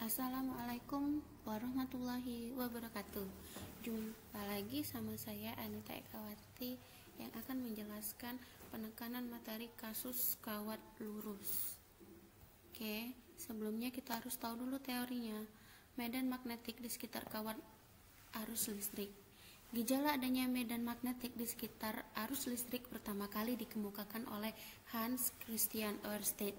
Assalamualaikum warahmatullahi wabarakatuh. Jumpa lagi sama saya Anita Ekawati yang akan menjelaskan penekanan materi kasus kawat lurus. Oke, sebelumnya kita harus tahu dulu teorinya. Medan magnetik di sekitar kawat arus listrik. Gejala adanya medan magnetik di sekitar arus listrik pertama kali dikemukakan oleh Hans Christian Ørsted.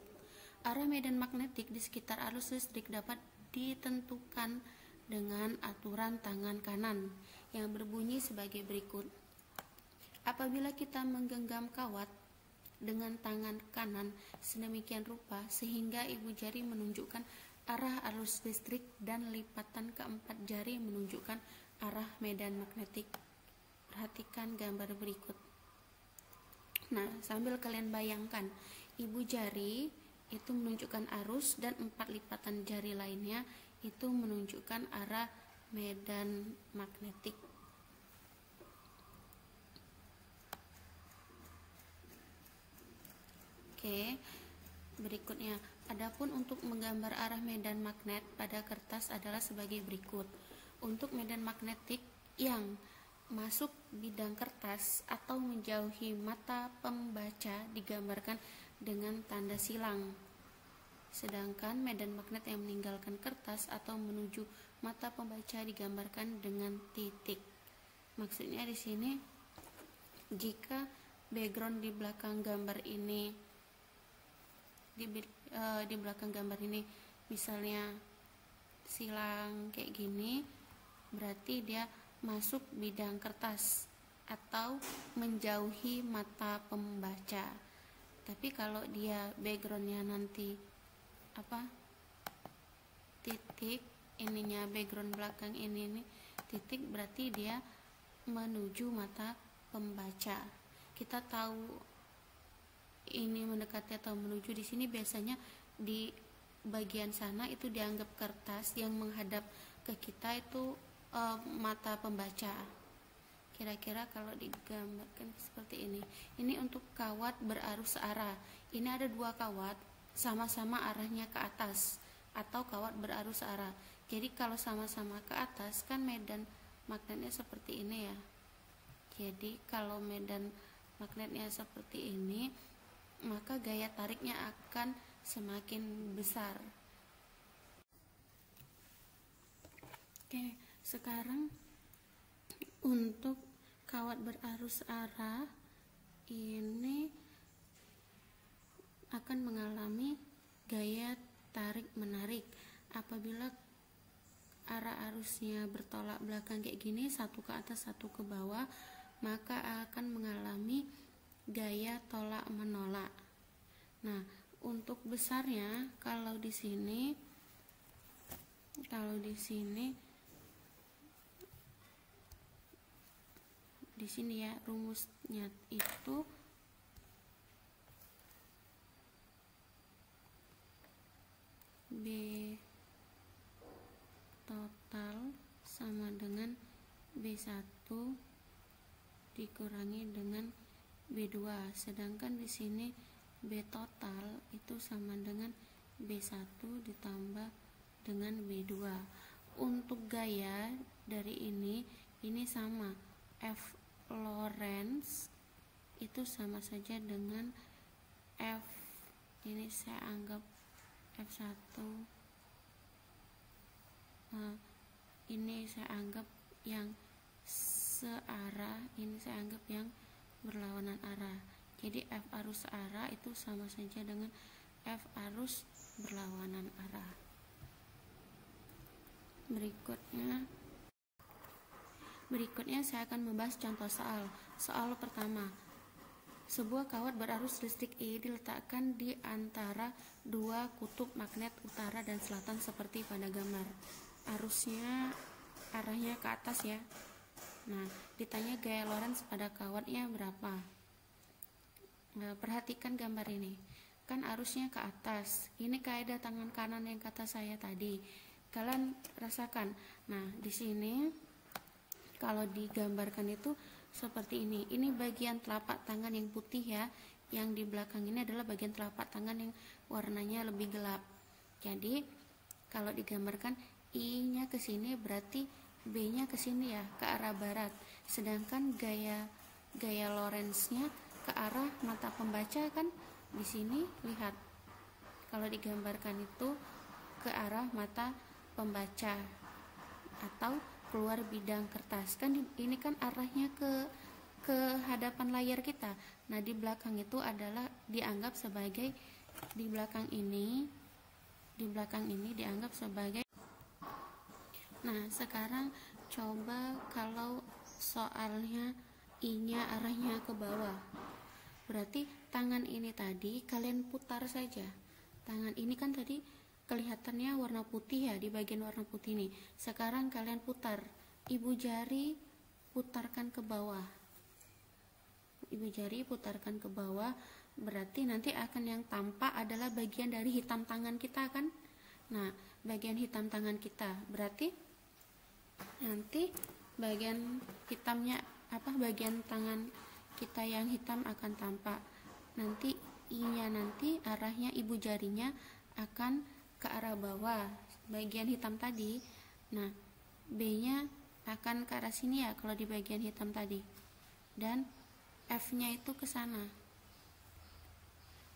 Arah medan magnetik di sekitar arus listrik dapat ditentukan dengan aturan tangan kanan yang berbunyi sebagai berikut. Apabila kita menggenggam kawat dengan tangan kanan sedemikian rupa sehingga ibu jari menunjukkan arah arus listrik dan lipatan keempat jari menunjukkan arah medan magnetik. Perhatikan gambar berikut. Nah, sambil kalian bayangkan, ibu jari itu menunjukkan arus dan empat lipatan jari lainnya itu menunjukkan arah medan magnetik. Oke, berikutnya, adapun untuk menggambar arah medan magnet pada kertas adalah sebagai berikut. Untuk medan magnetik yang masuk bidang kertas atau menjauhi mata pembaca digambarkan dengan tanda silang. Sedangkan medan magnet yang meninggalkan kertas atau menuju mata pembaca digambarkan dengan titik. Maksudnya di sini, jika background di belakang gambar ini di belakang gambar ini misalnya silang kayak gini, berarti dia masuk bidang kertas atau menjauhi mata pembaca. Tapi kalau dia backgroundnya nanti titik, ininya background belakang ini titik, berarti dia menuju mata pembaca. Kita tahu ini mendekati atau menuju, di sini biasanya di bagian sana itu dianggap kertas, yang menghadap ke kita itu mata pembaca. Kira-kira kalau digambarkan seperti ini. Ini untuk kawat berarus arah. Ini ada dua kawat sama-sama arahnya ke atas atau kawat berarus arah. Jadi kalau sama-sama ke atas kan medan magnetnya seperti ini ya. Jadi kalau medan magnetnya seperti ini, maka gaya tariknya akan semakin besar. Oke, sekarang untuk kawat berarus arah ini akan mengalami gaya tarik menarik. Apabila arah arusnya bertolak belakang kayak gini, satu ke atas satu ke bawah, maka akan mengalami gaya tolak menolak. Nah, untuk besarnya kalau di sini ya rumusnya itu B total sama dengan B1 dikurangi dengan B2, sedangkan di sini B total itu sama dengan B1 ditambah dengan B2. Untuk gaya dari ini sama, F Lorentz itu sama saja dengan F, ini saya anggap F1, ini saya anggap yang searah, ini saya anggap yang berlawanan arah. Jadi F arus arah itu sama saja dengan F arus berlawanan arah. Berikutnya saya akan membahas contoh soal. Soal pertama, sebuah kawat berarus listrik E diletakkan di antara dua kutub magnet utara dan selatan seperti pada gambar. Arusnya arahnya ke atas ya. Nah, ditanya gaya Lorentz pada kawatnya berapa. Nah, perhatikan gambar ini. Kan arusnya ke atas. Ini kaidah tangan kanan yang kata saya tadi. Kalian rasakan. Nah, di sini kalau digambarkan itu seperti ini. Ini bagian telapak tangan yang putih ya. Yang di belakang ini adalah bagian telapak tangan yang warnanya lebih gelap. Jadi Kalau digambarkan I-nya ke sini berarti B-nya ke sini ya, ke arah barat. Sedangkan gaya Lorentz-nya ke arah mata pembaca kan di sini, lihat. Kalau digambarkan itu ke arah mata pembaca atau keluar bidang kertas. Kan ini kan arahnya ke hadapan layar kita. Nah, di belakang itu adalah dianggap sebagai di belakang ini dianggap sebagai. Nah, sekarang coba kalau soalnya I-nya arahnya ke bawah. Berarti tangan ini tadi kalian putar saja. Tangan ini kan tadi kelihatannya warna putih ya, di bagian warna putih nih. Sekarang kalian putar. Ibu jari putarkan ke bawah. Ibu jari putarkan ke bawah, berarti nanti akan yang tampak adalah bagian dari hitam tangan kita kan. Nah, bagian hitam tangan kita berarti nanti bagian hitamnya bagian tangan kita yang hitam akan tampak. Nanti I-nya nanti arahnya ibu jarinya akan ke arah bawah, bagian hitam tadi. Nah, B-nya akan ke arah sini ya kalau di bagian hitam tadi. Dan F-nya itu ke sana.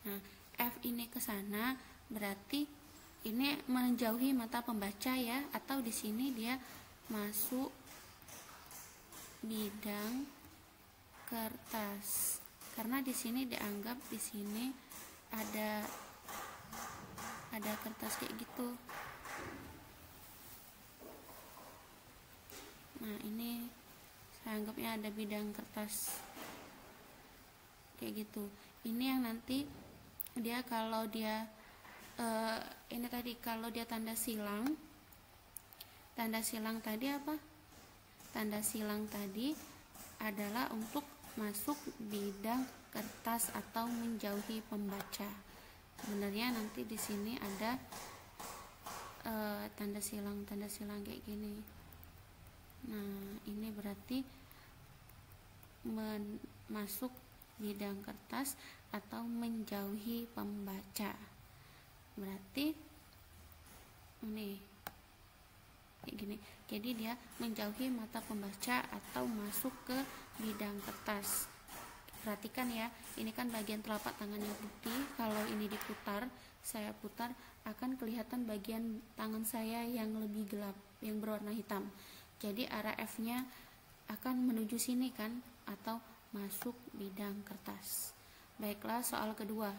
Nah, F ini ke sana berarti ini menjauhi mata pembaca ya, atau di sini dia masuk bidang kertas. Karena di sini dianggap di sini ada kertas kayak gitu. Nah, ini saya anggapnya ada bidang kertas kayak gitu. Ini yang nanti dia kalau dia ini tadi kalau dia tanda silang tadi apa? Tanda silang tadi adalah untuk masuk bidang kertas atau menjauhi pembaca. Sebenarnya nanti di sini ada tanda silang kayak gini. Nah, ini berarti masuk bidang kertas atau menjauhi pembaca. Berarti ini kayak gini. Jadi dia menjauhi mata pembaca atau masuk ke bidang kertas. Perhatikan ya, ini kan bagian telapak tangannya putih. Kalau ini diputar, saya putar, akan kelihatan bagian tangan saya yang lebih gelap, yang berwarna hitam. Jadi arah F-nya akan menuju sini kan, atau masuk bidang kertas. Baiklah, soal kedua.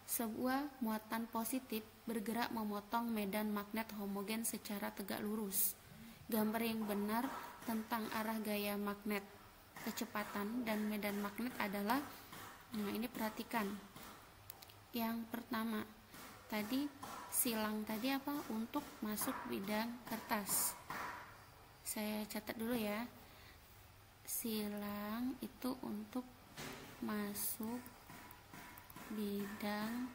Sebuah muatan positif bergerak memotong medan magnet homogen secara tegak lurus. Gambar yang benar tentang arah gaya magnet, kecepatan, dan medan magnet adalah, nah ini perhatikan. Yang pertama, tadi silang tadi apa? Untuk masuk bidang kertas. Saya catat dulu ya. Silang itu untuk masuk bidang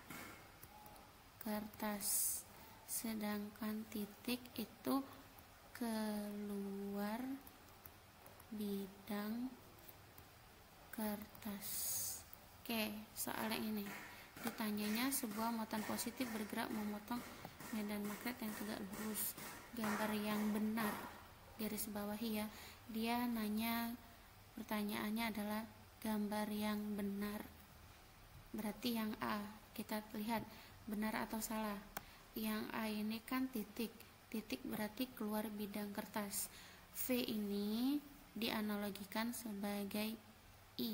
kertas, sedangkan titik itu keluar bidang kertas. Oke, soal yang ini ditanyanya sebuah muatan positif bergerak memotong medan magnet yang tegak lurus. Gambar yang benar, garis bawahi ya. Dia nanya, pertanyaannya adalah gambar yang benar. Berarti yang A, kita lihat benar atau salah. Yang A ini kan titik berarti keluar bidang kertas. V ini dianalogikan sebagai I.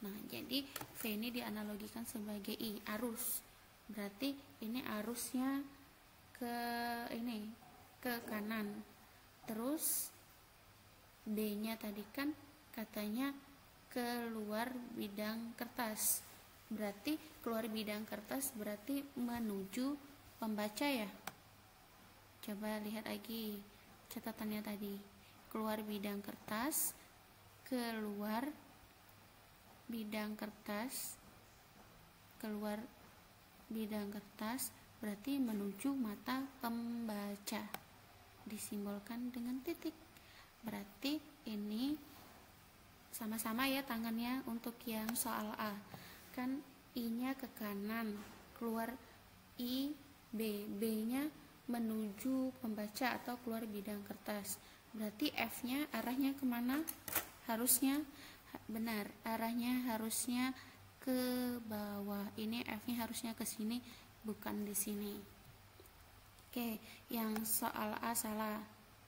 Nah, jadi V ini dianalogikan sebagai I, arus. Berarti ini arusnya ke kanan. Terus B-nya tadi kan katanya keluar bidang kertas. Berarti keluar bidang kertas berarti menuju pembaca ya. Coba lihat lagi catatannya tadi. Keluar bidang kertas, keluar bidang kertas, keluar bidang kertas berarti menuju mata pembaca. Disimbolkan dengan titik. Berarti ini sama-sama ya tangannya untuk yang soal A. Kan I-nya ke kanan, keluar I, B. B-nya menuju pembaca atau keluar bidang kertas. Berarti F-nya arahnya kemana? Harusnya benar, arahnya harusnya ke bawah. Ini F-nya harusnya ke sini, bukan di sini. Oke, yang soal A salah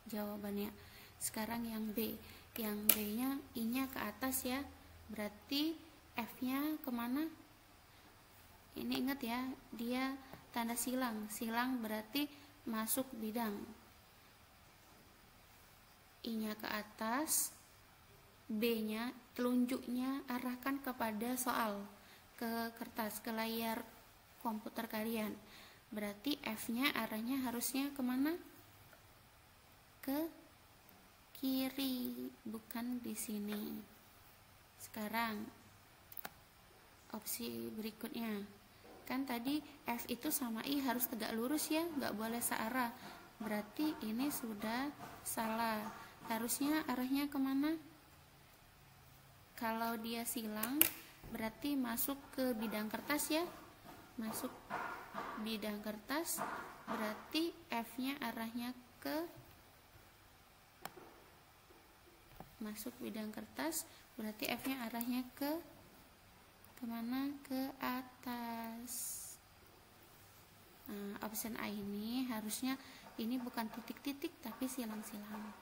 jawabannya. Sekarang yang B. Yang B-nya I-nya ke atas ya. Berarti F-nya kemana? Ini ingat ya, dia tanda silang. Silang berarti masuk bidang. I-nya ke atas, B-nya telunjuknya arahkan kepada soal, ke kertas, ke layar komputer kalian. Berarti F-nya arahnya harusnya kemana? Ke kiri, bukan di sini. Sekarang opsi berikutnya, kan tadi F itu sama I harus tegak lurus ya, nggak boleh searah. Berarti ini sudah salah. Harusnya arahnya kemana? Kalau dia silang berarti masuk ke bidang kertas ya, masuk bidang kertas, berarti F-nya arahnya ke masuk bidang kertas, berarti F-nya arahnya ke kemana? Ke atas. Nah, option A ini harusnya ini bukan titik-titik tapi silang-silang.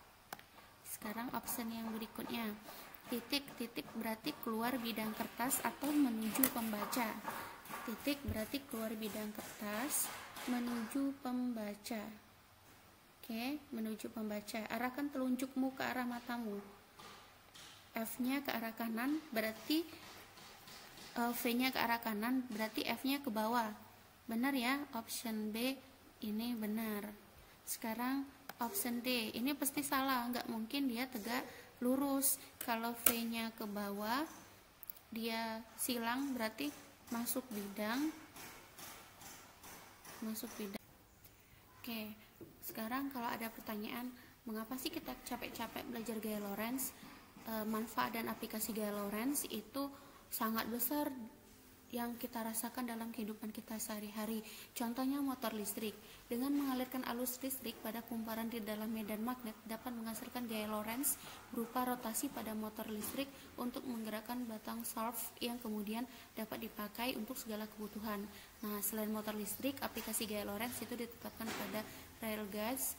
Sekarang option yang berikutnya, titik-titik berarti keluar bidang kertas atau menuju pembaca. Titik berarti keluar bidang kertas menuju pembaca. Oke, menuju pembaca. Arahkan telunjukmu ke arah matamu. F-nya ke arah kanan berarti V-nya ke arah kanan, berarti F-nya ke bawah. Benar ya, option B ini benar. Sekarang option D, ini pasti salah, nggak mungkin dia tegak lurus. Kalau V-nya ke bawah, dia silang berarti masuk bidang. Oke, sekarang kalau ada pertanyaan, mengapa sih kita capek-capek belajar gaya Lorentz? Manfaat dan aplikasi gaya Lorentz itu sangat besar yang kita rasakan dalam kehidupan kita sehari-hari. Contohnya motor listrik. Dengan mengalirkan arus listrik pada kumparan di dalam medan magnet dapat menghasilkan gaya Lorentz berupa rotasi pada motor listrik untuk menggerakkan batang salve yang kemudian dapat dipakai untuk segala kebutuhan. Nah, selain motor listrik, aplikasi gaya Lorentz itu ditetapkan pada railgas,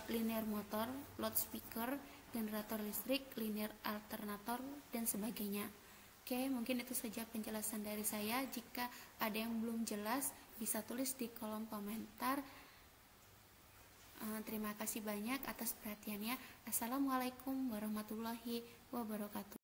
linear motor, loudspeaker, generator listrik, linear alternator, dan sebagainya. Oke, mungkin itu saja penjelasan dari saya. Jika ada yang belum jelas, bisa tulis di kolom komentar. Terima kasih banyak atas perhatiannya. Assalamualaikum warahmatullahi wabarakatuh.